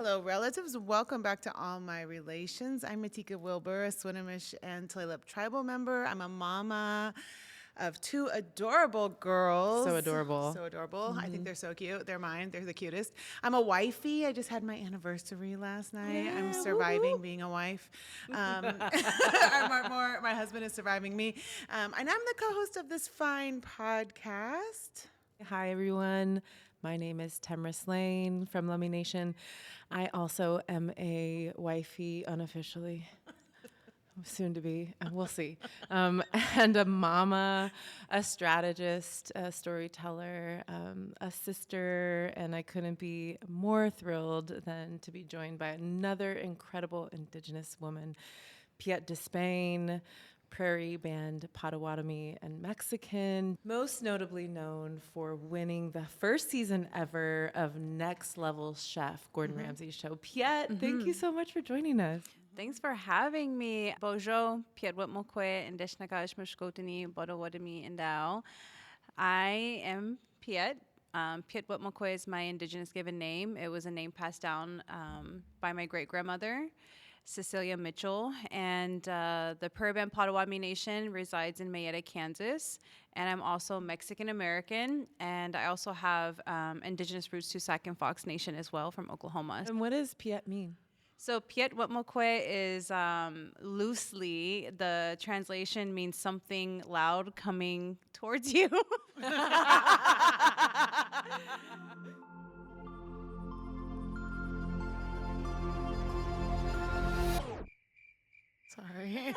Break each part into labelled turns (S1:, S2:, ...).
S1: Hello, relatives. Welcome back to All My Relations. I'm Matika Wilbur, a Swinomish and Tulalip tribal member. I'm a mama of two adorable girls.
S2: So adorable.
S1: So adorable. I think they're so cute. They're mine. They're the cutest. I'm a wifey. I just had my anniversary last night.
S2: Yeah,
S1: I'm surviving being a wife. My husband is surviving me. And I'm the co-host of this fine podcast.
S2: Hi, everyone. My name is Temryss Lane from Lummi Nation. I also am a wifey unofficially. Soon to be, we'll see. And a mama, a strategist, a storyteller, a sister, and I couldn't be more thrilled than to be joined by another incredible Indigenous woman, Pyet DeSpain, Prairie band Potawatomi and Mexican, most notably known for winning the first season ever of Next Level Chef, Gordon Ramsay's show. Piet, thank you so much for joining us.
S3: Thanks for having me. Bojo, Piet Whitmokwe, and Deshnagash Mushkotani, Potawatomi, and Dao. I am Piet. Piet Whitmokwe is my Indigenous given name. It was a name passed down by my great-grandmother, Cecilia Mitchell, and the Prairie band Potawatomi Nation resides in Mayetta, Kansas, and I'm also Mexican-American, and I also have Indigenous roots to Sac and Fox Nation as well from Oklahoma.
S2: And what does Piet mean?
S3: So Piet Whitmokwe is loosely, the translation means something loud coming towards you.
S1: Sorry.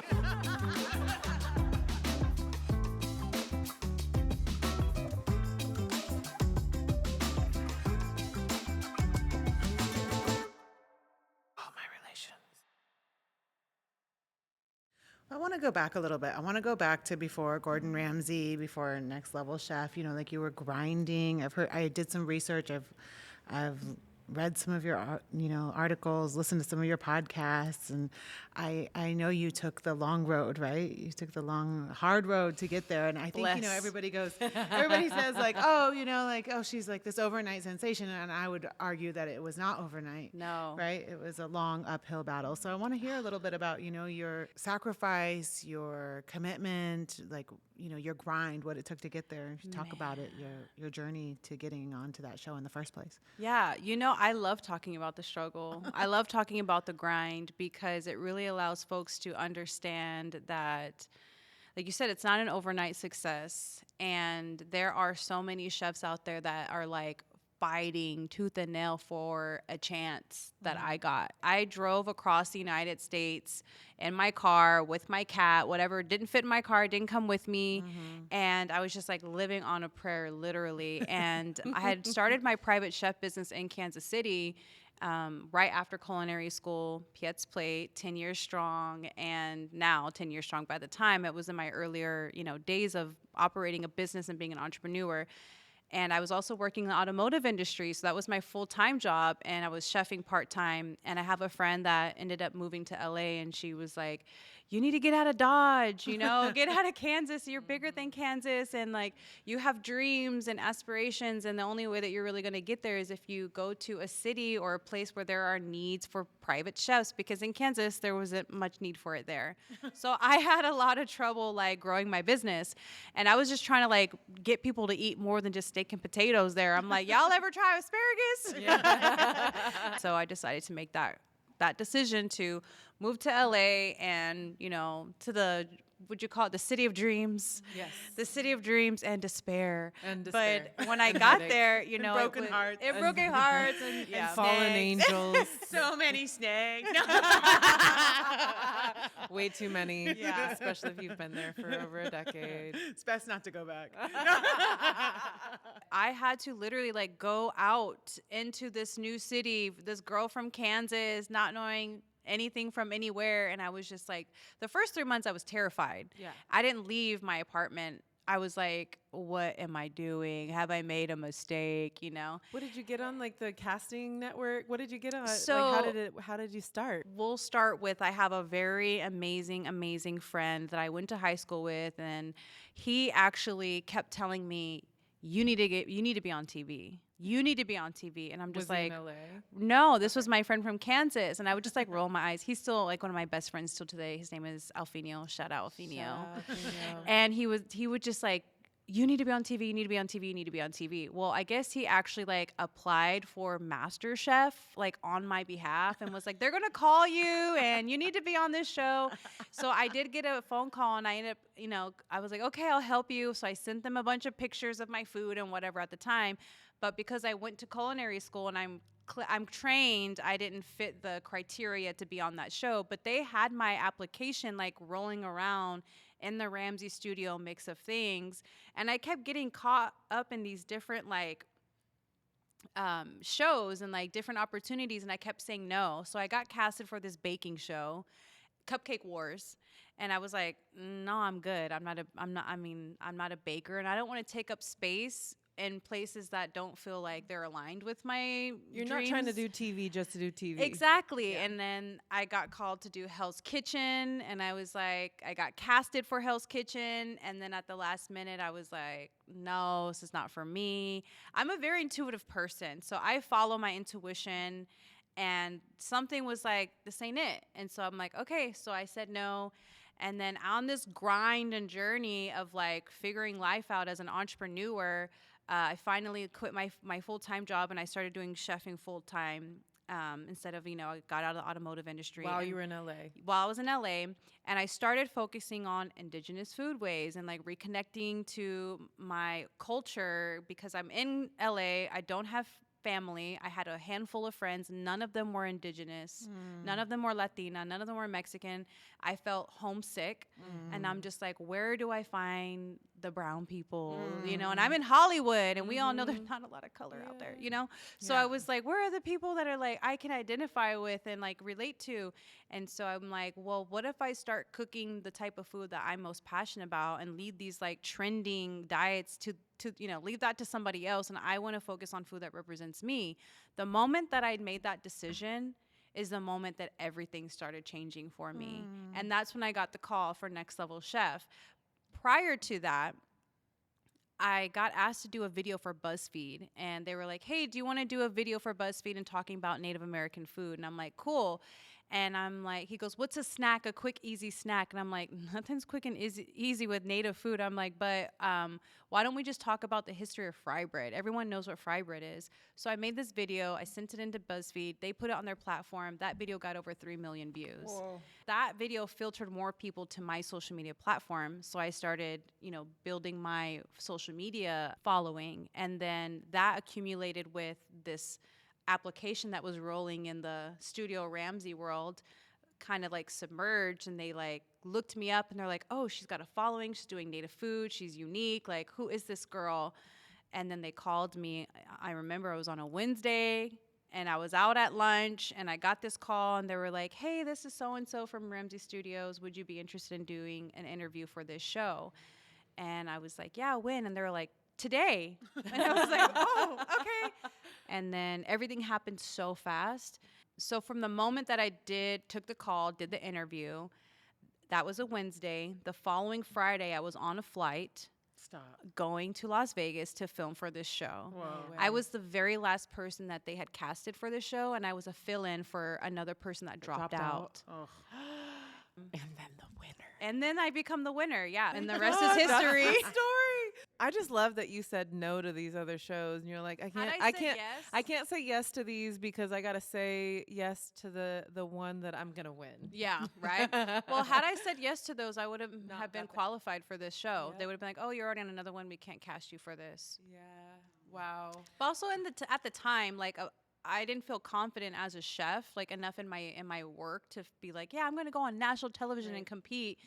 S1: I want to go back a little bit. I want to go back to before Gordon Ramsay, before Next Level Chef. You know, like you were grinding. I did some research. I've read some of your articles, listened to some of your podcasts, and I know you took the long road, right? You took the long, hard road to get there. And I think everybody says like, oh, she's like this overnight sensation, and I would argue that it was not overnight.
S3: No.
S1: Right? It was a long uphill battle. So I want to hear a little bit about, your sacrifice, your commitment, like, your grind, what it took to get there. Talk about it, your journey to getting onto that show in the first place.
S3: Yeah, I love talking about the struggle. I love talking about the grind because it really allows folks to understand that, like you said, it's not an overnight success. And there are so many chefs out there that are like fighting tooth and nail for a chance that I got. I drove across the United States in my car with my cat, whatever, didn't fit in my car, didn't come with me. And I was just like living on a prayer, literally. And I had started my private chef business in Kansas City right after culinary school, Piet's Plate, 10 years strong, and now 10 years strong. By the time it was in my earlier, days of operating a business and being an entrepreneur. And I was also working in the automotive industry, so that was my full-time job, and I was chefing part-time. And I have a friend that ended up moving to LA, and she was like, you need to get out of Dodge, get out of Kansas. You're bigger than Kansas, and like you have dreams and aspirations, and the only way that you're really going to get there is if you go to a city or a place where there are needs for private chefs, because in Kansas there wasn't much need for it there. So I had a lot of trouble like growing my business, and I was just trying to like get people to eat more than just steak and potatoes there. I'm like, y'all ever try asparagus? Yeah. So I decided to make that decision to move to LA and, to the, would you call it the city of dreams?
S2: Yes.
S3: The city of dreams and despair.
S2: And despair.
S3: But when I got there,
S1: broken hearts.
S3: It broken hearts and
S2: fallen angels.
S1: So many snakes.
S2: Way too many.
S3: Yeah.
S2: Especially if you've been there for over a decade.
S1: It's best not to go back.
S3: I had to literally like go out into this new city, this girl from Kansas, not knowing anything from anywhere. And I was just like, the first 3 months I was terrified.
S2: Yeah.
S3: I didn't leave my apartment. I was like, what am I doing? Have I made a mistake?
S2: What did you get on, like the casting network? What did you get on?
S3: So
S2: how did you start?
S3: We'll start with, I have a very amazing friend that I went to high school with, and he actually kept telling me, you need to be on TV. You need to be on TV. And I'm just
S2: Was he
S3: like,
S2: in LA?
S3: no, this was my friend from Kansas. And I would just like roll my eyes. He's still like one of my best friends still today. His name is Alfinio. Shout out Alfinio.
S2: Shout out, Fino.
S3: And he would just like, you need to be on TV. You need to be on TV. You need to be on TV. Well, I guess he actually like applied for MasterChef like on my behalf and was like, they're going to call you and you need to be on this show. So I did get a phone call and I ended up, I was like, okay, I'll help you. So I sent them a bunch of pictures of my food and whatever at the time. But because I went to culinary school and I'm trained, I didn't fit the criteria to be on that show. But they had my application like rolling around in the Ramsay studio mix of things. And I kept getting caught up in these different like shows and like different opportunities. And I kept saying no. So I got casted for this baking show, Cupcake Wars. And I was like, no, I'm good. I'm not a baker and I don't want to take up space in places that don't feel like they're aligned with my
S2: You're
S3: dreams.
S2: not trying to do TV just to do TV.
S3: Exactly. Yeah. And then I got called to do Hell's Kitchen and I was like, I got casted for Hell's Kitchen. And then at the last minute, I was like, no, this is not for me. I'm a very intuitive person. So I follow my intuition and something was like, this ain't it. And so I'm like, okay. So I said no. And then on this grind and journey of like figuring life out as an entrepreneur, I finally quit my full-time job and I started doing chefing full-time instead of, I got out of the automotive industry.
S2: While you were in LA.
S3: While I was in LA. And I started focusing on indigenous foodways and like reconnecting to my culture because I'm in LA. I don't have family. I had a handful of friends. None of them were indigenous. None of them were Latina. None of them were Mexican. I felt homesick. And I'm just like, where do I find the brown people? And I'm in Hollywood and we all know there's not a lot of color out there, So I was like, where are the people that are like, I can identify with and like relate to? And so I'm like, well, what if I start cooking the type of food that I'm most passionate about and lead these like trending diets to leave that to somebody else. And I want to focus on food that represents me. The moment that I'd made that decision is the moment that everything started changing for me. And that's when I got the call for Next Level Chef. Prior to that, I got asked to do a video for BuzzFeed. And they were like, hey, do you want to do a video for BuzzFeed and talking about Native American food? And I'm like, cool. And I'm like, he goes, what's a snack, a quick, easy snack? And I'm like, nothing's quick and easy with native food. I'm like, but why don't we just talk about the history of fry bread? Everyone knows what fry bread is. So I made this video. I sent it into BuzzFeed. They put it on their platform. That video got over 3 million views. Whoa. That video filtered more people to my social media platform. So I started, building my social media following. And then that accumulated with this application that was rolling in the studio Ramsay world kind of like submerged, and they like looked me up and they're like, oh, she's got a following, she's doing native food, she's unique, like who is this girl? And then they called me. I remember it was on a Wednesday and I was out at lunch and I got this call and they were like, hey, this is so and so from Ramsay Studios, would you be interested in doing an interview for this show? And I was like, yeah, when? And they were like, today. And I was like, oh, okay. And then everything happened so fast. So from the moment that I took the call, did the interview, that was a Wednesday. The following Friday, I was on a flight going to Las Vegas to film for this show.
S2: Whoa.
S3: I was the very last person that they had casted for the show, and I was a fill-in for another person that dropped out.
S2: Oh. And then the winner.
S3: And then I become the winner, yeah. And the rest is history.
S2: That's the story. I just love that you said no to these other shows, and you're like, I can't say yes to these because I gotta say yes to the one that I'm gonna win.
S3: Yeah, right. Well, had I said yes to those, I would have been qualified for this show. Yep. They would have been like, oh, you're already on another one. We can't cast you for this.
S2: Yeah. Wow.
S3: But also at the time, like. I didn't feel confident as a chef, like enough in my work to be like, yeah, I'm going to go on national television and compete.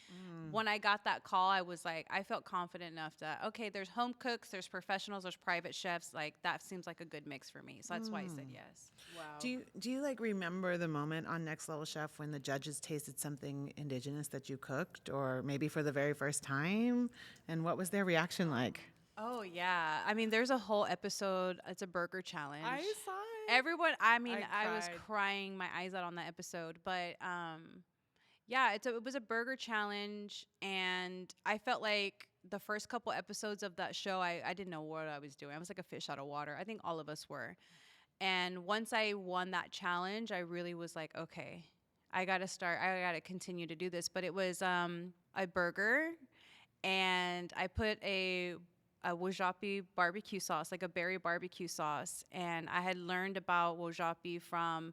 S3: When I got that call, I was like, I felt confident enough that, okay, there's home cooks, there's professionals, there's private chefs. Like that seems like a good mix for me. So that's why I said yes.
S2: Wow.
S1: Do you like remember the moment on Next Level Chef when the judges tasted something indigenous that you cooked, or maybe for the very first time? And what was their reaction like?
S3: Oh yeah. I mean, there's a whole episode. It's a burger challenge.
S2: I saw it.
S3: Everyone, I mean, I was
S2: cried.
S3: crying my eyes out on that episode, but yeah, it was a burger challenge, and I felt like the first couple episodes of that show, I didn't know what I was doing. I was like a fish out of water. I think all of us were. And once I won that challenge, I really was like, okay, I got to continue to do this. But it was a burger, and I put a wojapi barbecue sauce, like a berry barbecue sauce. And I had learned about wojapi from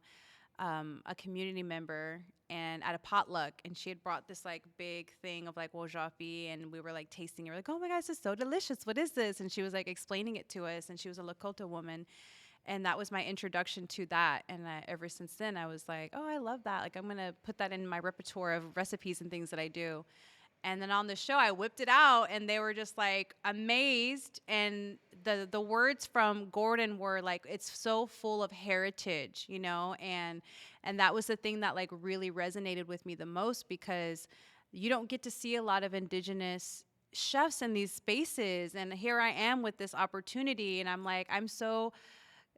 S3: a community member and at a potluck, and she had brought this like big thing of like wojapi, and we were like tasting it. We're like, oh my gosh, this is so delicious. What is this? And she was like explaining it to us, and she was a Lakota woman. And that was my introduction to that. And ever since then, I was like, oh, I love that. Like, I'm going to put that in my repertoire of recipes and things that I do. And then on the show, I whipped it out, and they were just like amazed. And the words from Gordon were like, it's so full of heritage, you know? And that was the thing that like really resonated with me the most, because you don't get to see a lot of Indigenous chefs in these spaces. And here I am with this opportunity, and I'm like, I'm so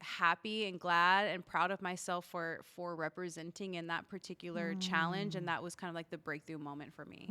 S3: happy and glad and proud of myself for representing in that particular challenge. And that was kind of like the breakthrough moment for me.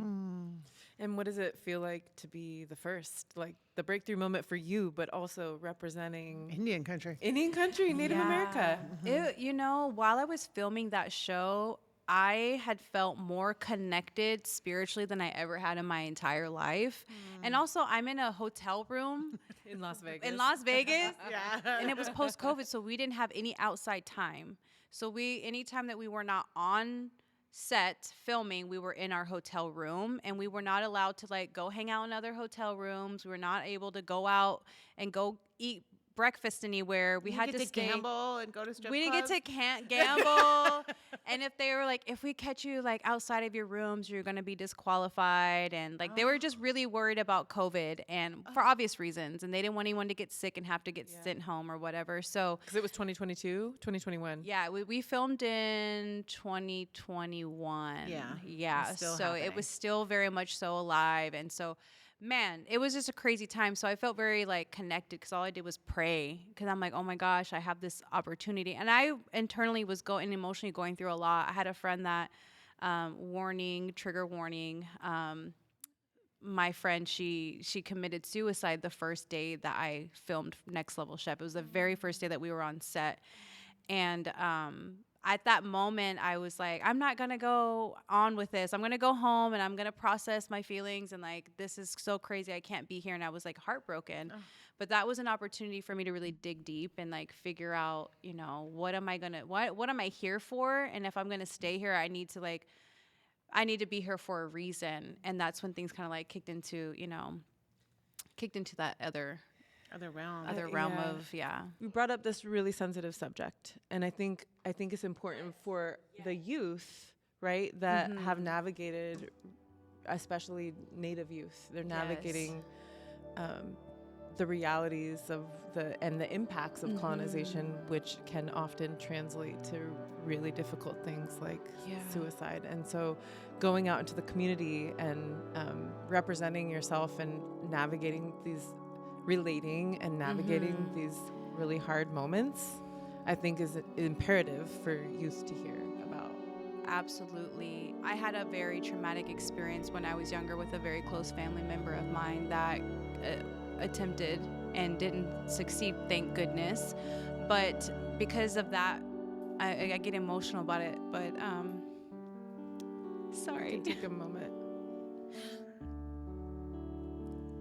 S2: And what does it feel like to be the first, like the breakthrough moment for you, but also representing
S1: Indian country.
S2: Native America?
S3: It, you know, while I was filming that show, I had felt more connected spiritually than I ever had in my entire life. And also, I'm in a hotel room
S2: In Las Vegas.
S1: Yeah.
S3: and it was post-COVID, so we didn't have any outside time. So anytime that we were not on set filming, we were in our hotel room, and we were not allowed to like go hang out in other hotel rooms. We were not able to go out and go eat breakfast anywhere. We had to stay.
S1: Gamble and go to strip
S3: We didn't
S1: clubs.
S3: get to can't gamble. And if they were like, if we catch you like outside of your rooms, you're going to be disqualified. And like, they were just really worried about COVID, and for obvious reasons. And they didn't want anyone to get sick and have to get sent home or whatever. So,
S2: Because it was 2022, 2021.
S3: yeah, we filmed in 2021.
S1: Yeah,
S3: Yeah.
S1: it's still
S3: So it
S1: happening.
S3: was still very much so alive. And so, man, it was just a crazy time. So I felt very like connected, because all I did was pray, because I'm like, oh my gosh, I have this opportunity. And I internally was emotionally going through a lot. I had a friend that, trigger warning, my friend, she committed suicide the first day that I filmed Next Level Chef. It was the very first day that we were on set. And at that moment, I was like, I'm not going to go on with this. I'm going to go home, and I'm going to process my feelings. And like, this is so crazy. I can't be here. And I was like heartbroken. But that was an opportunity for me to really dig deep and like figure out, you know, what am I here for? And if I'm going to stay here, I need to be here for a reason. And that's when things kind of like kicked into that other
S1: realm.
S3: realm
S2: Yeah.
S3: of, yeah.
S2: We brought up this really sensitive subject, and I think it's important for the youth, right, that have navigated, especially Native youth. They're navigating the realities of the impacts of colonization, which can often translate to really difficult things like suicide. And so, going out into the community and representing yourself and navigating these really hard moments, I think is imperative for youth to hear about.
S3: Absolutely. I had a very traumatic experience when I was younger with a very close family member of mine that attempted and didn't succeed, thank goodness. But because of that, I get emotional about it. But sorry.
S2: You can take a moment.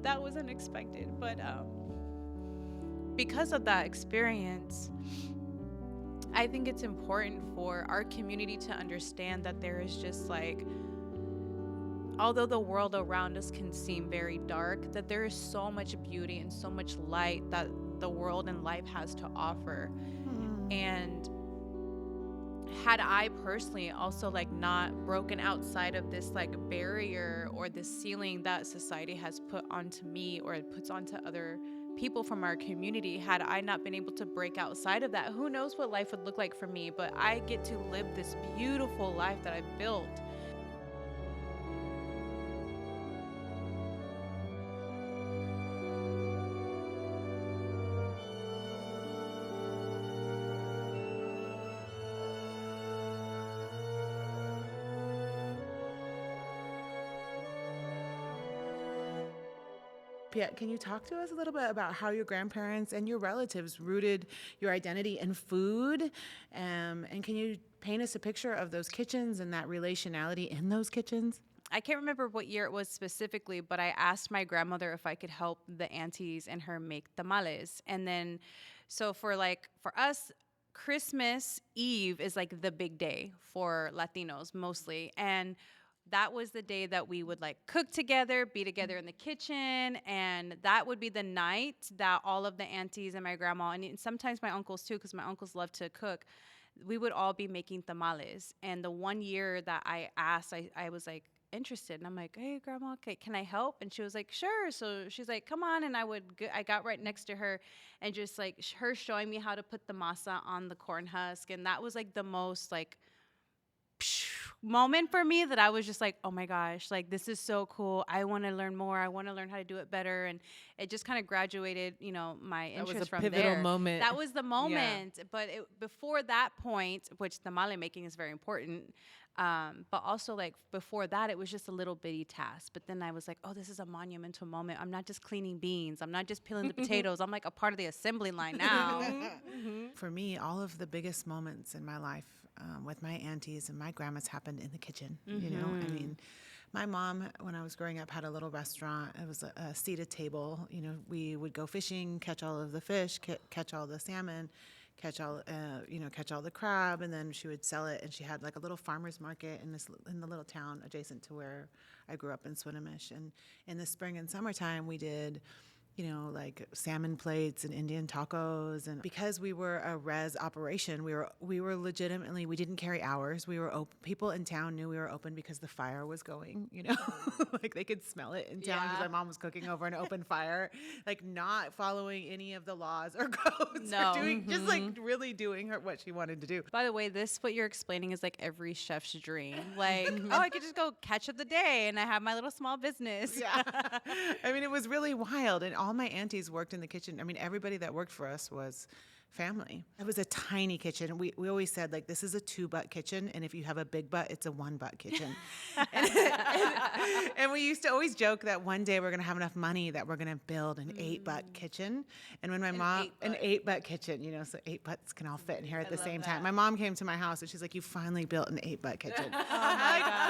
S3: That was unexpected. But because of that experience, I think it's important for our community to understand that there is just like, although the world around us can seem very dark, that there is so much beauty and so much light that the world and life has to offer. And had I personally also like not broken outside of this like barrier or this ceiling that society has put onto me, or it puts onto other people from our community, had I not been able to break outside of that, who knows what life would look like for me. But I get to live this beautiful life that I've built.
S1: Piet, can you talk to us a little bit about how your grandparents and your relatives rooted your identity in food? And can you paint us a picture of those kitchens and that relationality in those kitchens?
S3: I can't remember what year it was specifically, but I asked my grandmother if I could help the aunties and her make tamales. And then, so for us, Christmas Eve is like the big day for Latinos mostly. And that was the day that we would like cook together, be together in the kitchen, and that would be the night that all of the aunties and my grandma, and sometimes my uncles too, because my uncles love to cook, we would all be making tamales. And the one year that I asked, I was like interested, and I'm like, hey grandma, okay, can I help? And she was like, sure. So she's like, come on. And I got right next to her, and just like her showing me how to put the masa on the corn husk, and that was like the most like moment for me that I was just like, oh my gosh, like this is so cool. I want to learn more. I want to learn how to do it better. And it just kind of graduated, my interest from there.
S2: That was a pivotal moment.
S3: That was the moment. Yeah. But before that point, which tamale making is very important, but also like before that, it was just a little bitty task. But then I was like, oh, this is a monumental moment. I'm not just cleaning beans. I'm not just peeling the potatoes. I'm like a part of the assembly line now.
S1: For me, all of the biggest moments in my life with my aunties and my grandmas happened in the kitchen. I mean, my mom, when I was growing up, had a little restaurant. It was a seated table. We would go fishing, catch all of the fish, catch all the salmon, catch all the crab, and then she would sell it. And she had like a little farmer's market in the little town adjacent to where I grew up in Swinomish. And in the spring and summertime, we did like salmon plates and Indian tacos. And because we were a res operation, we were legitimately, we didn't carry hours. We were open. People in town knew we were open because the fire was going, like they could smell it in town because my mom was cooking over an open fire, like not following any of the laws or codes.
S3: No.
S1: Or just like really doing what she wanted to do.
S3: By the way, what you're explaining is like every chef's dream. Like, I could just go catch of the day and I have my little small business.
S1: Yeah. I mean, it was really wild. And all my aunties worked in the kitchen. I mean, everybody that worked for us was family. It was a tiny kitchen. We always said, like, this is a 2-butt kitchen, and if you have a big butt, it's a 1-butt kitchen. and we used to always joke that one day we're going to have enough money that we're going to build an 8-butt kitchen. And when my mom, an 8-butt kitchen, so 8 butts can all fit in here at the same time. My mom came to my house and she's like, you finally built an 8-butt kitchen.
S2: Oh my God.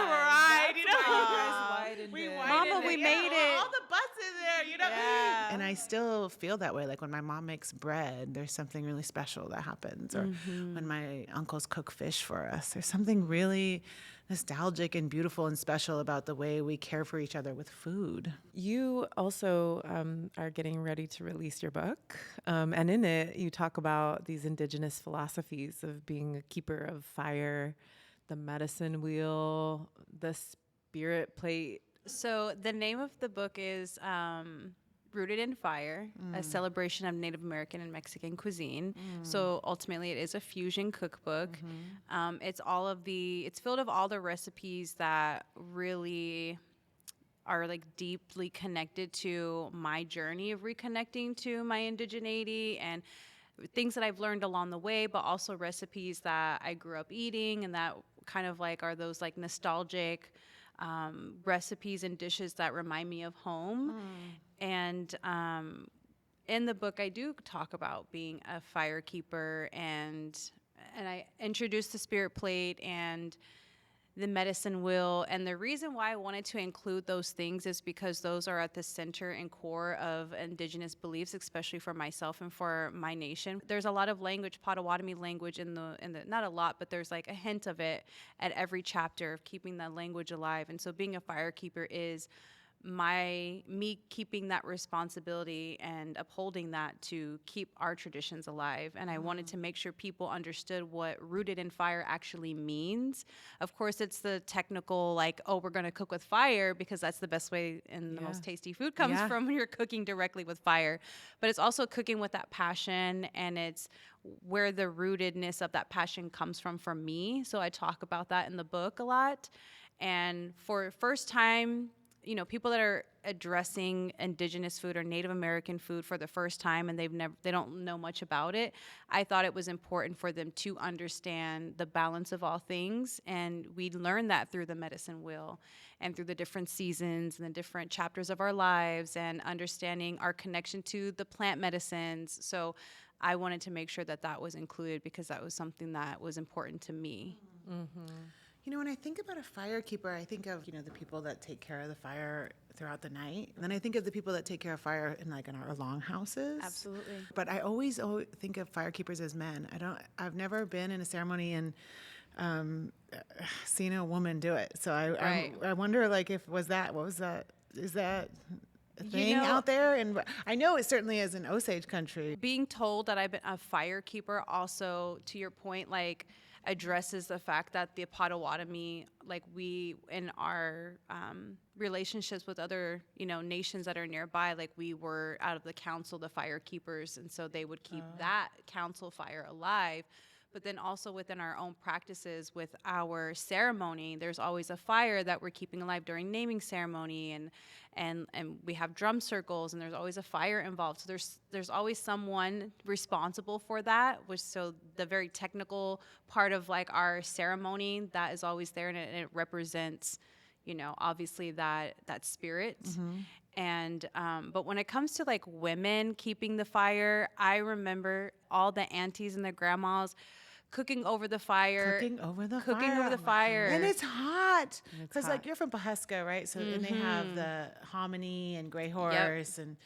S1: We
S3: Mama, we made it.
S1: All the butts in there, Yeah. And I still feel that way. Like when my mom makes bread, there's something really special that happens. Or when my uncles cook fish for us, there's something really nostalgic and beautiful and special about the way we care for each other with food.
S2: You also are getting ready to release your book. And in it, you talk about these indigenous philosophies of being a keeper of fire, the medicine wheel, the spirit plate.
S3: So the name of the book is Rooted in Fire, a celebration of Native American and Mexican cuisine. So ultimately it is a fusion cookbook. It's filled with all the recipes that really are like deeply connected to my journey of reconnecting to my indigeneity and things that I've learned along the way, but also recipes that I grew up eating and that kind of like are those like nostalgic recipes and dishes that remind me of home. And in the book, I do talk about being a fire keeper, and I introduce the spirit plate and the medicine wheel. And the reason why I wanted to include those things is because those are at the center and core of indigenous beliefs, especially for myself and for my nation. There's a lot of language, Potawatomi language in the not a lot, but there's like a hint of it at every chapter of keeping that language alive. And so being a fire keeper is me keeping that responsibility and upholding that to keep our traditions alive. And I wanted to make sure people understood what rooted in fire actually means. Of course, it's the technical, like, oh, we're going to cook with fire because that's the best way and the most tasty food comes from when you're cooking directly with fire. But it's also cooking with that passion, and it's where the rootedness of that passion comes from for me. So I talk about that in the book a lot. And for first time people that are addressing indigenous food or Native American food for the first time and they don't know much about it, I thought it was important for them to understand the balance of all things. And we learn that through the medicine wheel and through the different seasons and the different chapters of our lives and understanding our connection to the plant medicines. So I wanted to make sure that that was included because that was something that was important to me.
S1: When I think about a firekeeper, I think of, the people that take care of the fire throughout the night. And then I think of the people that take care of fire in our longhouses.
S3: Absolutely.
S1: But I always think of firekeepers as men. I've never been in a ceremony and seen a woman do it. So I wonder, is that a thing out there? And I know it certainly is in Osage country.
S3: Being told that I've been a firekeeper also, to your point, addresses the fact that the Potawatomi, we in our relationships with other nations that are nearby, we were out of the council, the fire keepers, and so they would keep that council fire alive. But then also within our own practices with our ceremony, there's always a fire that we're keeping alive during naming ceremony, and we have drum circles, and there's always a fire involved. So there's always someone responsible for that, so the very technical part of our ceremony, that is always there, and it represents, obviously that spirit. And but when it comes to women keeping the fire, I remember all the aunties and the grandmas cooking over the fire.
S1: Cooking over the fire. And it's hot. Because you're from Pawhuska, right? So and they have the hominy and gray horse and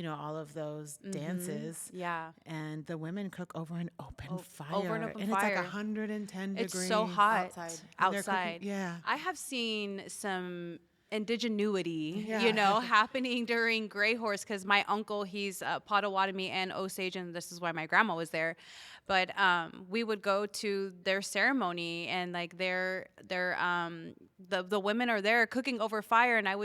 S1: all of those dances.
S3: Yeah.
S1: And the women cook over an open fire.
S3: Over an open
S1: and
S3: fire.
S1: It's 110 degrees.
S3: It's so hot
S1: outside.
S3: Yeah. I have seen some indigenuity, happening during Gray Horse, because my uncle, he's Potawatomi and Osage, and this is why my grandma was there. But we would go to their ceremony, and the women are there cooking over fire, and I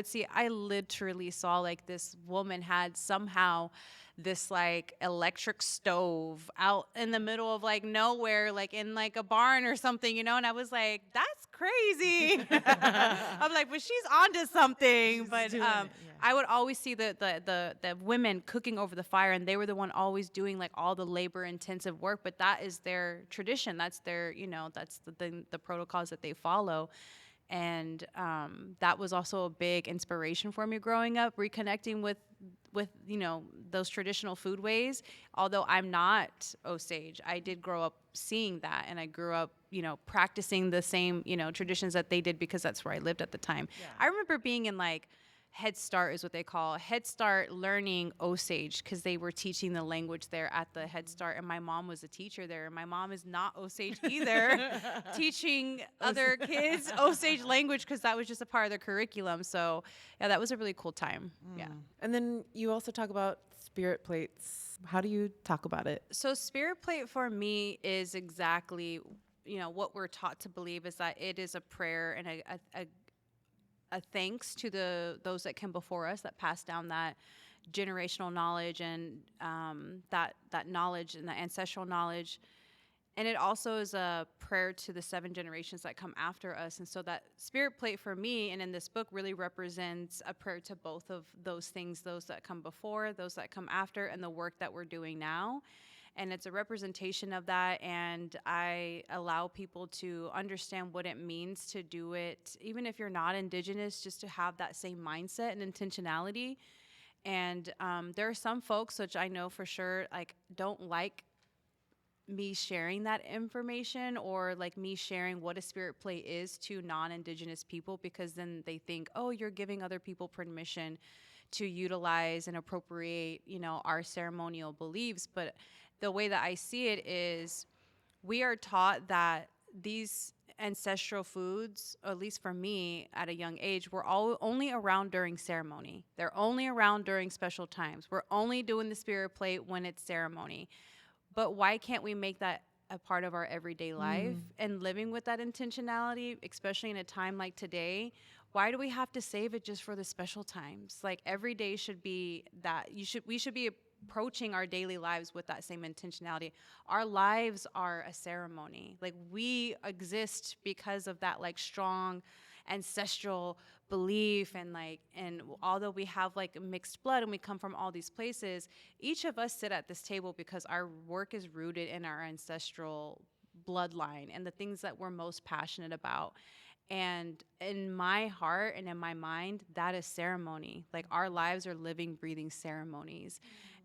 S3: literally saw this woman had somehow this electric stove out in the middle of nowhere, in a barn or something, and I was like, that's crazy. I'm like, but she's onto something. But I would always see the women cooking over the fire, and they were the one always doing all the labor intensive work, but that is their tradition. That's their, that's the protocols that they follow. And that was also a big inspiration for me growing up, reconnecting with those traditional food ways. Although I'm not Osage, I did grow up seeing that, and I grew up practicing the same traditions that they did, because that's where I lived at the time. Yeah. I remember being in Head Start, is what they call Head Start, learning Osage, because they were teaching the language there at the Head Start, and my mom was a teacher there, and my mom is not Osage either, teaching other kids Osage language, because that was just a part of the curriculum. So yeah, that was a really cool time. Yeah.
S2: And then you also talk about spirit plates. How do you talk about it?
S3: So spirit plate for me is exactly what we're taught to believe, is that it is a prayer and a thanks to those that came before us, that passed down that generational knowledge and that knowledge and the ancestral knowledge. And it also is a prayer to the 7 generations that come after us. And so that spirit plate for me and in this book really represents a prayer to both of those things, those that come before, those that come after, and the work that we're doing now. And it's a representation of that, and I allow people to understand what it means to do it, even if you're not Indigenous, just to have that same mindset and intentionality. And there are some folks, which I know for sure, don't like me sharing that information, or me sharing what a spirit plate is to non-Indigenous people, because then they think, oh, you're giving other people permission to utilize and appropriate, our ceremonial beliefs. But the way that I see it is, we are taught that these ancestral foods, at least for me at a young age, were only around during ceremony. They're only around during special times. We're only doing the spirit plate when it's ceremony. But why can't we make that a part of our everyday life and living with that intentionality, especially in a time like today? Why do we have to save it just for the special times? Every day should be that. We should be approaching our daily lives with that same intentionality. Our lives are a ceremony. We exist because of that strong ancestral belief and although we have like mixed blood and we come from all these places, each of us sit at this table because our work is rooted in our ancestral bloodline and the things that we're most passionate about. And in my heart and in my mind, that is ceremony. Like our lives are living, breathing ceremonies.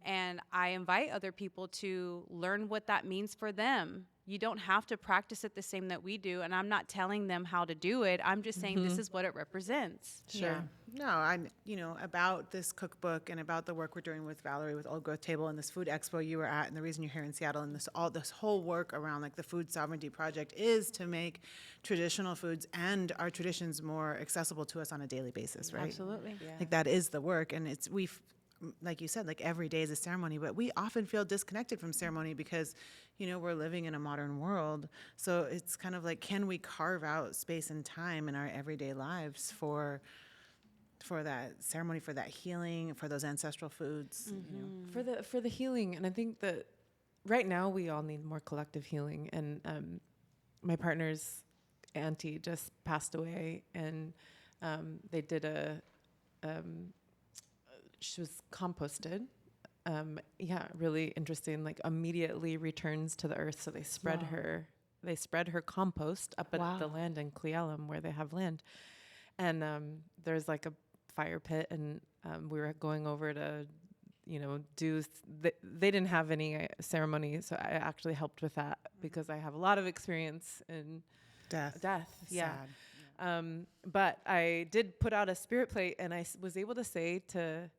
S3: And I invite other people to learn what that means for them. You don't have to practice it the same that we do. And I'm not telling them how to do it. I'm just saying this is what it represents.
S1: Sure. No, I'm, about this cookbook and about the work we're doing with Valerie with Old Growth Table and this food expo you were at, and the reason you're here in Seattle, and this whole work around like the Food Sovereignty Project is to make traditional foods and our traditions more accessible to us on a daily basis, right?
S3: Absolutely.
S2: Yeah.
S1: Like that is the work, and like you said, like every day is a ceremony, but we often feel disconnected from ceremony because, we're living in a modern world. So it's kind of like, can we carve out space and time in our everyday lives for that ceremony, for that healing, for those ancestral foods?
S2: For the healing. And I think that right now we all need more collective healing. And my partner's auntie just passed away, and they did she was composted. Really interesting, like immediately returns to the earth. So they spread her compost up at the land in Cle Elum where they have land. And there's like a fire pit, and we were going over to, they didn't have any ceremony. So I actually helped with that because I have a lot of experience in death. Yeah. But I did put out a spirit plate, and I was able to say to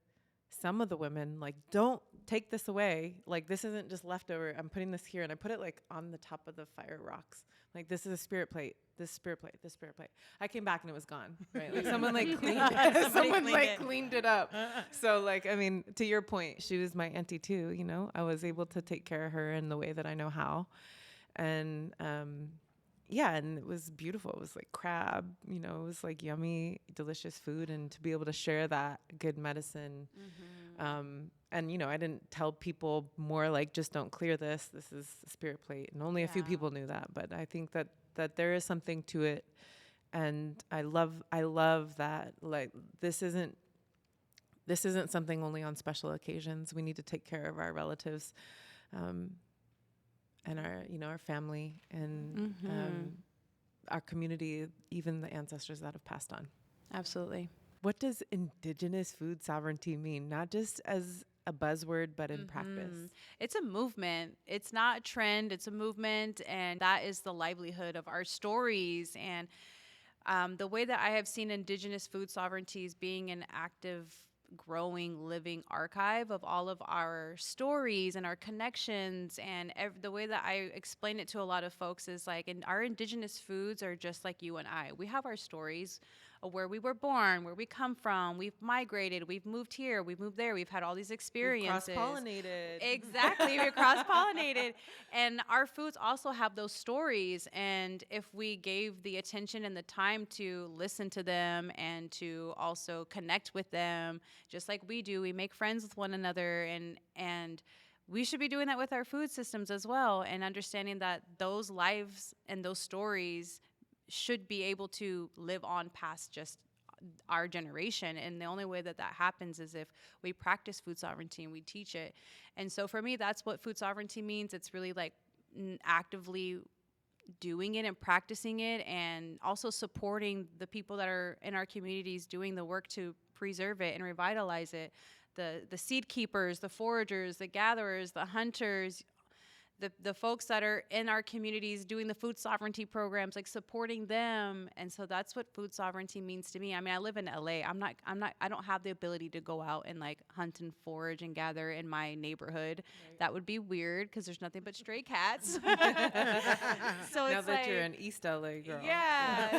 S2: some of the women, like, don't take this away. Like, this isn't just leftover. I'm putting this here, and I put it like on the top of the fire rocks. Like, this is a spirit plate. This spirit plate. This spirit plate. I came back and it was gone. Right? Like someone like cleaned it. Someone cleaned it up. So like, I mean, to your point, she was my auntie too. I was able to take care of her in the way that I know how, and and it was beautiful. It was like crab, it was like yummy, delicious food. And to be able to share that good medicine. And, I didn't tell people more like, just don't clear this. This is a spirit plate. And only a few people knew that. But I think that there is something to it. And I love that. Like, this isn't something only on special occasions. We need to take care of our relatives. And our family and our community, even the ancestors that have passed on.
S3: Absolutely.
S2: What does Indigenous food sovereignty mean? Not just as a buzzword, but in practice.
S3: It's a movement. It's not a trend. It's a movement, and that is the livelihood of our stories. And the way that I have seen Indigenous food sovereignties being an active, growing, living archive of all of our stories and our connections, and the way that I explain it to a lot of folks is like, our Indigenous foods are just like you and I. We have our stories of where we were born, where we come from. We've migrated. We've moved here. We've moved there. We've had all these experiences.
S2: We've cross-pollinated.
S3: Exactly. We're cross-pollinated. And our foods also have those stories. And if we gave the attention and the time to listen to them and to also connect with them, just like we do, we make friends with one another, and we should be doing that with our food systems as well, and understanding that those lives and those stories should be able to live on past just our generation. And the only way that happens is if we practice food sovereignty and we teach it. And so for me, that's what food sovereignty means. It's really like actively doing it and practicing it, and also supporting the people that are in our communities doing the work to preserve it and revitalize it. The seed keepers, the foragers, the gatherers, the hunters, the folks that are in our communities doing the food sovereignty programs, like supporting them. And so that's what food sovereignty means to me. I mean, I live in LA. I don't have the ability to go out and like hunt and forage and gather in my neighborhood. Right. That would be weird because there's nothing but stray cats. So
S2: now
S3: it's
S2: that you're an East LA girl.
S3: Yeah,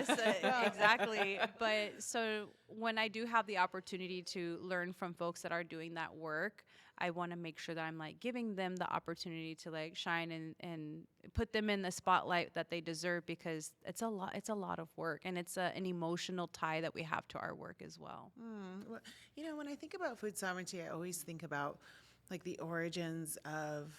S3: exactly. But so when I do have the opportunity to learn from folks that are doing that work, I want to make sure that I'm like giving them the opportunity to like shine and put them in the spotlight that they deserve, because it's a lot of work, and it's an emotional tie that we have to our work as well.
S1: Well, when I think about food sovereignty, I always think about like the origins of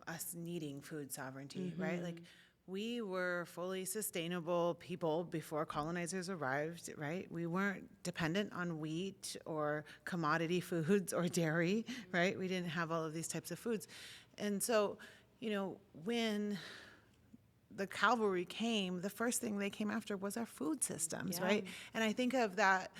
S1: us needing food sovereignty, right? Like we were fully sustainable people before colonizers arrived, right? We weren't dependent on wheat or commodity foods or dairy, right? We didn't have all of these types of foods. And so, when the cavalry came, the first thing they came after was our food systems, right? And I think of that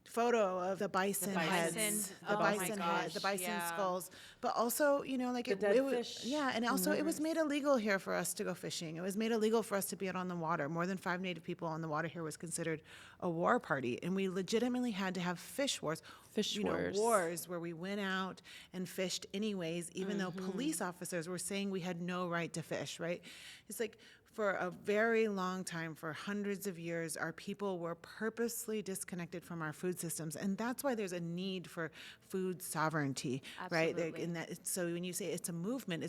S1: photo of the bison heads, the
S3: Oh my
S1: bison
S3: gosh,
S1: head, the bison
S3: yeah.
S1: skulls, but also, like
S2: The dead fish
S1: yeah, and also it was made illegal here for us to go fishing. It was made illegal for us to be out on the water. More than 5 Native people on the water here was considered a war party, and we legitimately had to have fish wars. Wars where we went out and fished anyways, even though police officers were saying we had no right to fish, right? It's like for a very long time, for hundreds of years, our people were purposely disconnected from our food systems. And that's why there's a need for food sovereignty, right?
S3: Absolutely.
S1: In that, so when you say it's a movement,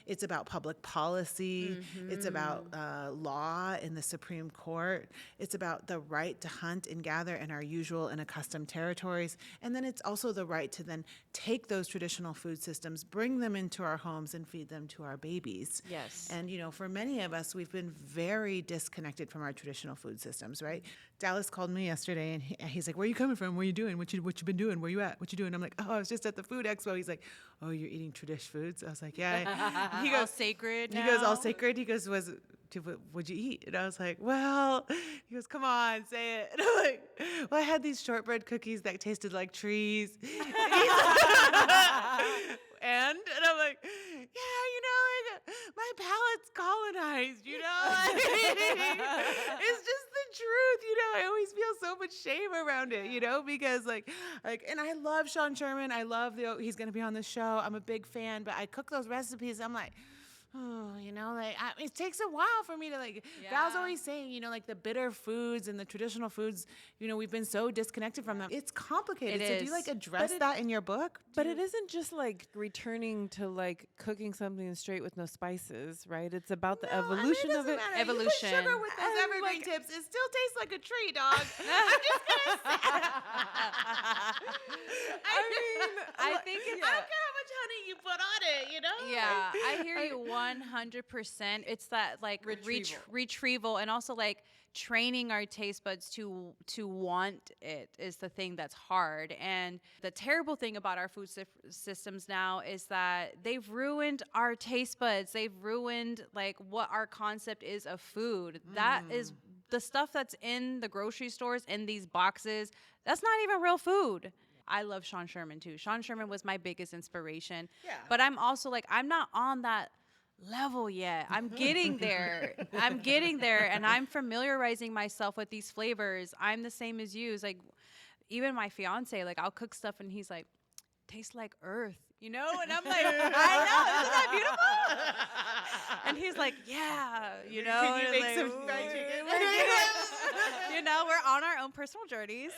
S1: it's about public policy, it's about law in the Supreme Court, it's about the right to hunt and gather in our usual and accustomed territories. And then it's also the right to then take those traditional food systems, bring them into our homes and feed them to our babies.
S3: Yes.
S1: And, for many of us, we've been very disconnected from our traditional food systems, right? Dallas called me yesterday and he's like, "Where are you coming from? What are you doing? What you been doing? Where you at? What you doing?" I'm like, "Oh, I was just at the food expo." He's like, "Oh, you're eating tradish foods?" I was like, "Yeah." He
S3: All
S1: goes,
S3: sacred
S1: He goes, "All
S3: now?
S1: sacred?" He goes, "What'd you eat?" And I was like, "Well," he goes, "Come on, say it." And I'm like, "Well, I had these shortbread cookies that tasted like trees." And I'm like, "Yeah, my palate's colonized, It's just the truth, I always feel so much shame around it, because like, and I love Sean Sherman. I love he's going to be on the show. I'm a big fan, but I cook those recipes. I'm like, oh, it takes a while for me to Val's always saying, like the bitter foods and the traditional foods, we've been so disconnected from them. It's complicated.
S3: It
S1: So do you
S3: is.
S1: address that in your book?
S2: But it isn't just returning to cooking something straight with no spices, right? It's about the evolution of it.
S3: Evolution.
S1: You put sugar with those evergreen tips, it still tastes like a tree, dog. I'm just gonna say.
S3: I think it's
S1: I don't care how much honey you put on it,
S3: Yeah, I hear you 100%. It's that retrieval and also training our taste buds to want it is the thing that's hard. And the terrible thing about our food systems now is that they've ruined our taste buds. They've ruined what our concept is of food. That is the stuff that's in the grocery stores in these boxes. That's not even real food. I love Sean Sherman too. Sean Sherman was my biggest inspiration.
S1: Yeah.
S3: But I'm also I'm not on that level yet. I'm getting there. And I'm familiarizing myself with these flavors. I'm the same as you. It's even my fiance, I'll cook stuff and he's like, tastes like earth, And I'm like, I know, isn't that beautiful? And he's like, yeah,
S1: Can you make some fried chicken?
S3: We're on our own personal journeys,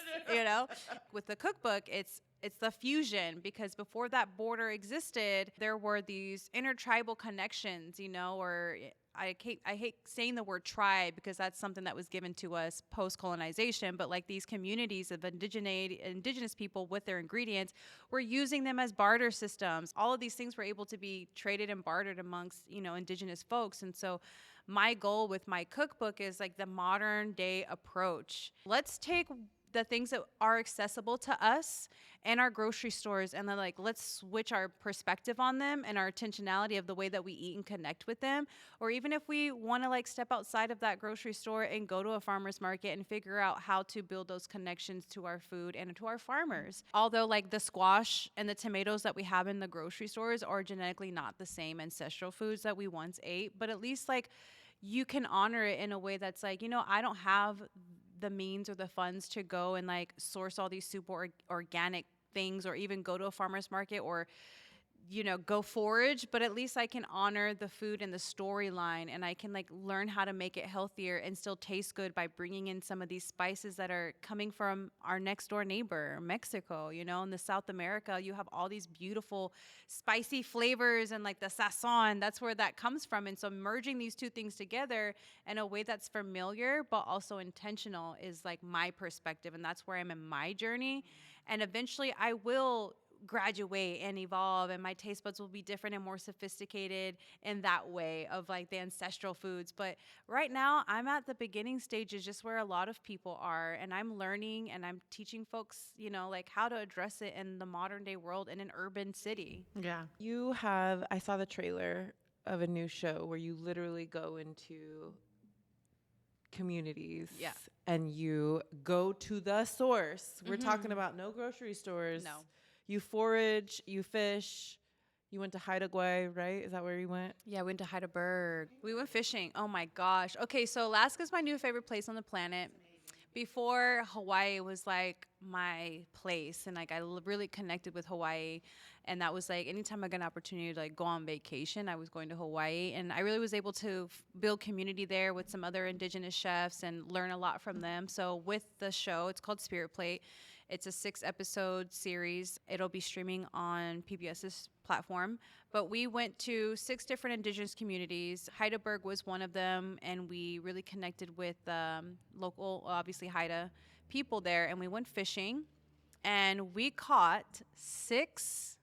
S3: With the cookbook, it's the fusion, because before that border existed, there were these intertribal connections, or I hate saying the word tribe because that's something that was given to us post-colonization, but these communities of indigenous people with their ingredients, were using them as barter systems. All of these things were able to be traded and bartered amongst, indigenous folks. And so my goal with my cookbook is the modern day approach. Let's take the things that are accessible to us and our grocery stores, and then let's switch our perspective on them and our intentionality of the way that we eat and connect with them. Or even if we want to step outside of that grocery store and go to a farmer's market and figure out how to build those connections to our food and to our farmers. Although the squash and the tomatoes that we have in the grocery stores are genetically not the same ancestral foods that we once ate, but at least you can honor it in a way that's I don't have the means or the funds to go and source all these super organic things, or even go to a farmer's market, or go forage, but at least I can honor the food and the storyline, and I can learn how to make it healthier and still taste good by bringing in some of these spices that are coming from our next door neighbor, Mexico. In the South America, you have all these beautiful spicy flavors and the sazon. That's where that comes from. And so merging these two things together in a way that's familiar but also intentional is my perspective, and that's where I'm in my journey. And eventually I will graduate and evolve, and my taste buds will be different and more sophisticated in that way of like the ancestral foods. But right now I'm at the beginning stages, just where a lot of people are, and I'm learning and I'm teaching folks, like how to address it in the modern day world in an urban city.
S1: Yeah.
S2: I saw the trailer of a new show where you literally go into communities
S3: Yeah.
S2: and you go to the source. We're talking about no grocery stores.
S3: No.
S2: You forage, you fish. You went to Haida Gwaii, right? Is that where you went?
S3: Yeah, we went to Heidelberg. We went fishing. Oh my gosh. Okay, so Alaska's my new favorite place on the planet. Before, Hawaii was like my place, and like really connected with Hawaii, and that was like anytime I got an opportunity to like go on vacation, I was going to Hawaii, and I really was able to build community there with some other Indigenous chefs and learn a lot from them. So with the show, it's called Spirit Plate. It's a 6-episode series. It'll be streaming on PBS's platform. But we went to 6 different Indigenous communities. Heidelberg was one of them, and we really connected with local, obviously Haida people there, and we went fishing, and we caught 6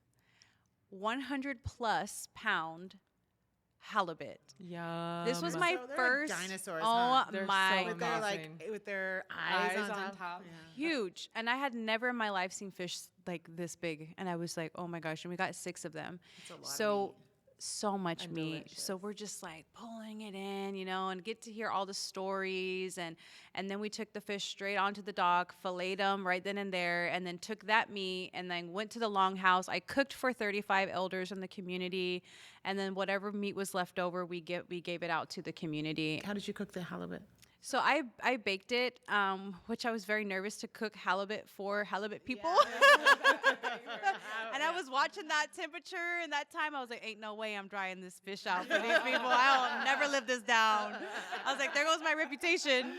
S3: 100-plus pound halibut.
S2: Yeah.
S3: This was my
S1: So they're like
S3: first.
S1: dinosaurs,
S3: Oh
S1: huh?
S2: They're
S3: my!
S2: so
S1: With their
S2: amazing.
S1: with their eyes, on top. Yeah.
S3: Huge. And I had never in my life seen fish like this big. And I was like, oh my gosh. And we got 6 of them.
S1: It's a lot of
S3: So
S1: meat.
S3: so much
S2: And
S3: meat.
S2: delicious.
S3: So we're just like pulling it in, and get to hear all the stories. And then we took the fish straight onto the dock, filleted them right then and there, and then took that meat and then went to the longhouse. I cooked for 35 elders in the community, and then whatever meat was left over, we gave it out to the community.
S1: How did you cook the halibut?
S3: So I baked it, which I was very nervous to cook halibut for halibut people. And I was watching that temperature and that time. I was like, ain't no way I'm drying this fish out for these people. I'll never live this down. I was like, there goes my reputation.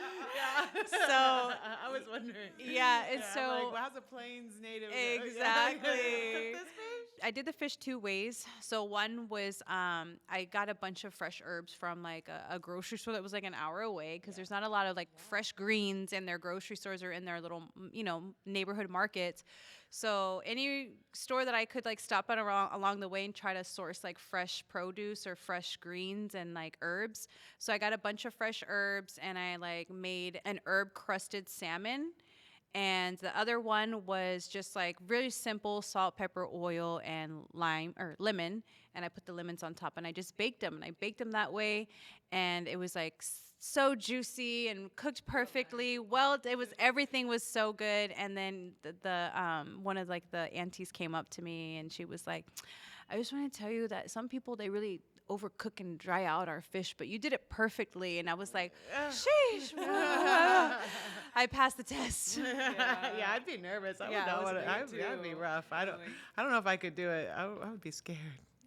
S3: So
S1: I was wondering.
S3: yeah, and
S1: Yeah,
S3: so
S1: I'm like, well, how's a plains native?
S3: Exactly.
S1: Cook this fish?
S3: I did the fish 2 ways. So one was I got a bunch of fresh herbs from like a grocery store that was like an hour away, because there's not a lot of like fresh greens in their grocery stores or in their little neighborhood markets. So any store that I could like stop at along the way and try to source like fresh produce or fresh greens and like herbs. So I got a bunch of fresh herbs, and I like made an herb crusted salmon. And the other one was just like really simple salt, pepper, oil, and lime or lemon. And I put the lemons on top, and I just baked them. And I baked them that way, and it was like so juicy and cooked perfectly. Well, everything was so good. And then the one of like the aunties came up to me, and she was like, "I just want to tell you that some people, they really overcook and dry out our fish, but you did it perfectly." And I was like, sheesh. I passed the test.
S1: Yeah, I'd be nervous. I
S2: Yeah,
S1: would
S2: it
S1: not
S2: was me
S1: That'd be
S2: too.
S1: rough. I don't know if I could do it. I would be scared.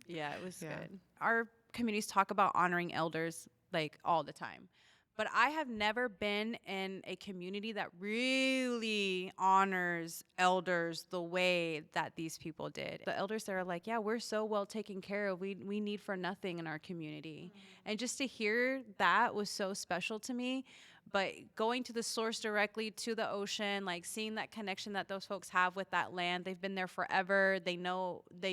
S3: Yeah, it was
S1: Yeah.
S3: good. Our communities talk about honoring elders like all the time. But I have never been in a community that really honors elders the way that these people did. The elders that are like, yeah, we're so well taken care of. We need for nothing in our community. And just to hear that was so special to me. But going to the source directly to the ocean, like seeing that connection that those folks have with that land, they've been there forever. They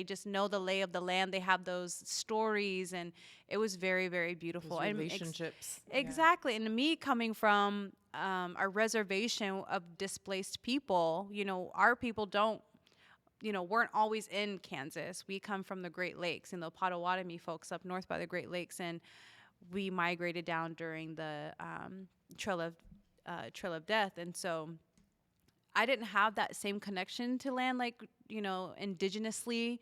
S3: just know the lay of the land. They have those stories, and it was very, very beautiful.
S2: Those
S3: And
S2: relationships.
S3: exactly. And me coming from a reservation of displaced people, our people weren't always in Kansas. We come from the Great Lakes, and the Potawatomi folks up north by the Great Lakes, and we migrated down during the Trail of Death. And so I didn't have that same connection to land, like, indigenously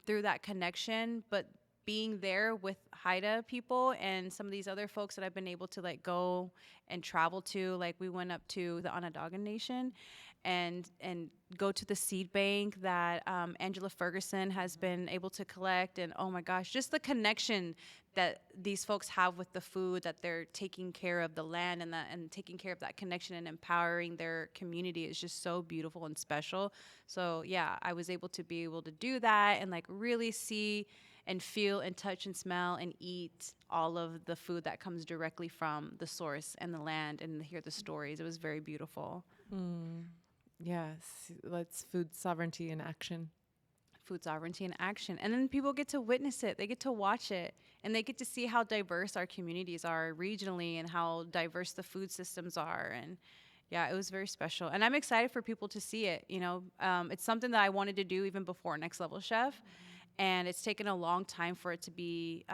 S3: through that connection. But being there with Haida people and some of these other folks that I've been able to like go and travel to, like we went up to the Onondaga Nation and go to the seed bank that Angela Ferguson has been able to collect. And oh my gosh, just the connection that these folks have with the food, that they're taking care of the land and taking care of that connection and empowering their community is just so beautiful and special. So yeah, I was able to do that and like really see and feel and touch and smell and eat all of the food that comes directly from the source and the land and hear the stories. It was very beautiful.
S2: Yes, let's food sovereignty in action.
S3: Food sovereignty in action. And then people get to witness it, they get to watch it, and they get to see how diverse our communities are regionally and how diverse the food systems are. And yeah, it was very special. And I'm excited for people to see it. It's something that I wanted to do even before Next Level Chef. And it's taken a long time for it to be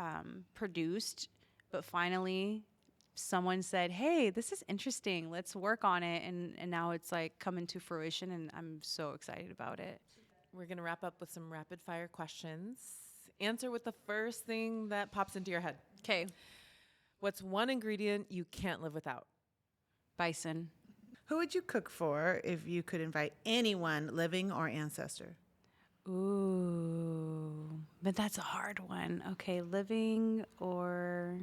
S3: produced. But finally, someone said, hey, this is interesting. Let's work on it. And now it's like coming to fruition. And I'm so excited about it.
S2: We're going to wrap up with some rapid fire questions. Answer with the first thing that pops into your head.
S3: Okay.
S2: What's one ingredient you can't live without?
S3: Bison.
S1: Who would you cook for if you could invite anyone, living or ancestor?
S3: Ooh, but that's a hard one. Okay, living or,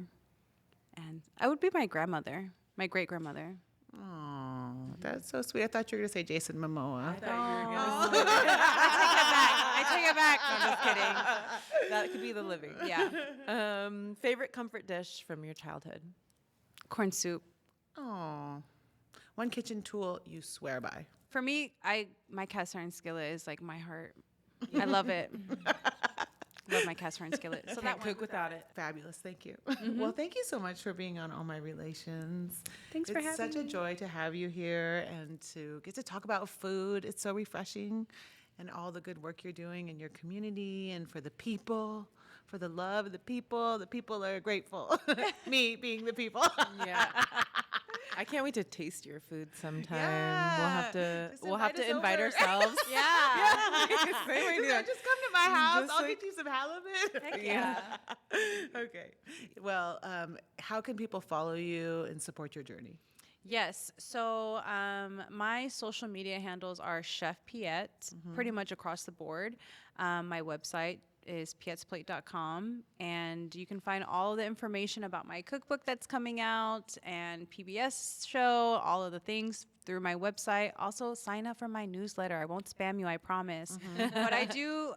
S3: and I would be my grandmother, my great grandmother.
S1: Oh, that's so sweet. I thought you were going to say Jason Momoa.
S3: I take it back. I'm just kidding.
S2: That could be the living.
S3: Yeah.
S2: Favorite comfort dish from your childhood?
S3: Corn soup.
S1: Oh, one kitchen tool you swear by.
S3: For me, my cast iron skillet is like my heart. I love it. Love my cast iron skillet.
S2: So can't cook without it.
S1: Fabulous. Thank you. Well, thank you so much for being on All My Relations.
S3: Thanks for having
S1: me. It's such a joy to have you here and to get to talk about food. It's so refreshing, and all the good work you're doing in your community and for the people, for the love of the people. The people are grateful. Me being the people.
S2: Yeah. I can't wait to taste your food sometime.
S1: Yeah.
S2: We'll have to invite
S1: over.
S2: ourselves.
S3: Yeah.
S2: Same idea.
S1: Just come to my house.
S2: Just
S1: I'll
S2: like-
S1: get you some halibut.
S3: Heck yeah.
S1: Okay. Well, how can people follow you and support your journey?
S3: Yes. So my social media handles are Chef Piet, pretty much across the board. My website is pietsplate.com, and you can find all of the information about my cookbook that's coming out and PBS show, all of the things through my website. Also, sign up for my newsletter. I won't spam you, I promise. But I do,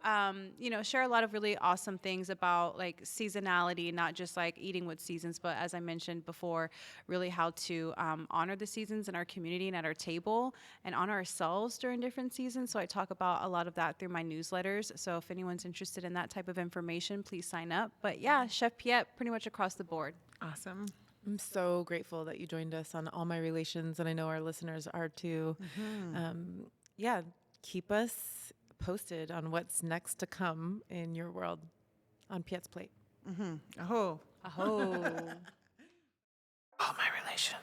S3: share a lot of really awesome things about like seasonality, not just like eating with seasons, but as I mentioned before, really how to honor the seasons in our community and at our table and honor ourselves during different seasons. So I talk about a lot of that through my newsletters. So if anyone's interested in that type of information, please sign up. But yeah, Chef Piet, pretty much across the board.
S1: Awesome.
S2: I'm so grateful that you joined us on All My Relations, and I know our listeners are too. Keep us posted on what's next to come in your world on Piet's Plate.
S1: Aho.
S3: Aho.
S1: All My Relations.